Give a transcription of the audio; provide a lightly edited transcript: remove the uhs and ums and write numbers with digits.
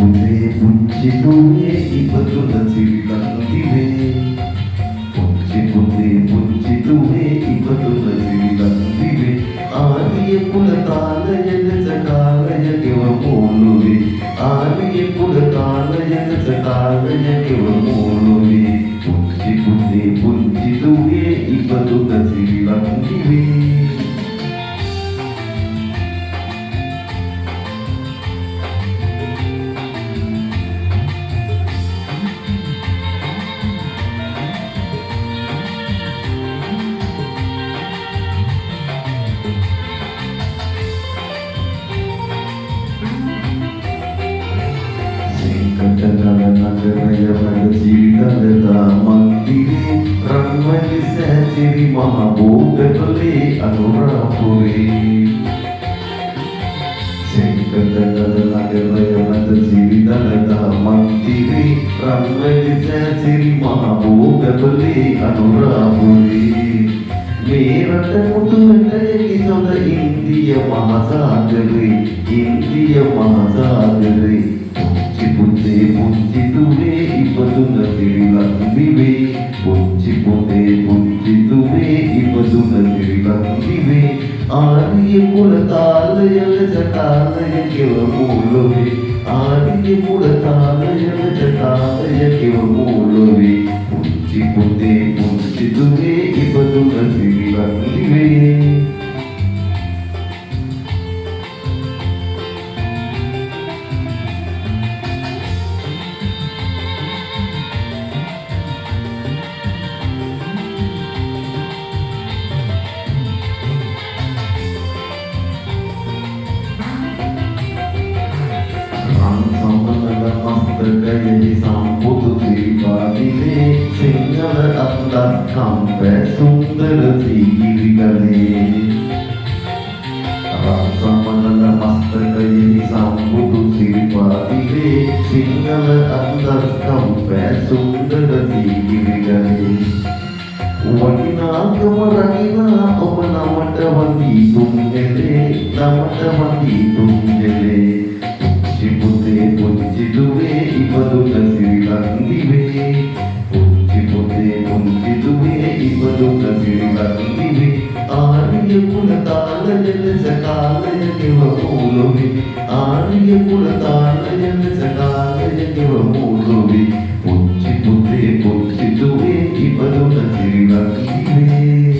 පුංචි දුවේ ඉපදුන සිරිලන්දිවේ පුංචි දුවේ ඉපදුන සිරිලන්දිවේ ආර්ය කුල කාලයක කාලය ගෙව මොළුවේ ආර්ය කුල කාලයක කාලය ගෙව මොළුවේ පුංචි දුවේ ඉපදුන සිරිලන්දිවේ නගරය මැද ජීවිතලතා මන්දිරේ රන්මැලි සැසිරි මහ බෝගතලේ අනුරාපුරේ නගරය මැද ජීවිතලතා මන්දිරේ රන්මැලි සැසිරි මහ බෝගතලේ අනුරාපුරේ මේ රට මුතුවට කිසොද ඉන්දිය මහසාගරේ පුංචි දුවේ ඉපදුන සිරිලන්දිවේ පුංචි දුවේ ඉපදුන සිරිලන්දිවේ ආර්ය කුල කාලය ලෙස කාලය ගෙව මොළුවේ ආර්ය කුල කාලය ලෙස කාලය ගෙව මොළුවේ පුංචි දුවේ ඉපදුන සිරිලන්දිවේ මස්තකයෙහි සම්බුදු සිරිපාදිලේ සිංහල අත්දත් කම්පැ සුන්දර සීගිරිගලේ රාසමනල මස්තකයෙහි සම්බුදු සිරිපාදිලේ සිංහල අත්දත් කම්පැ සුන්දර සීගිරිගලේ වටිනාකම රකිනා ඔබ නමට වදී තුන්දෙලේ පුංචි දුවේ ඉපදුන සිරිලන්දිවේ පුංචි දුවේ ඉපදුන සිරිලන්දිවේ ආර්ය කුල කාලය ලෙස කාලය ගෙව මොළුවේ ආර්ය කුල කාලය ලෙස කාලය ගෙව මොළුවේ පුංචි දුවේ ඉපදුන සිරිලන්දිවේ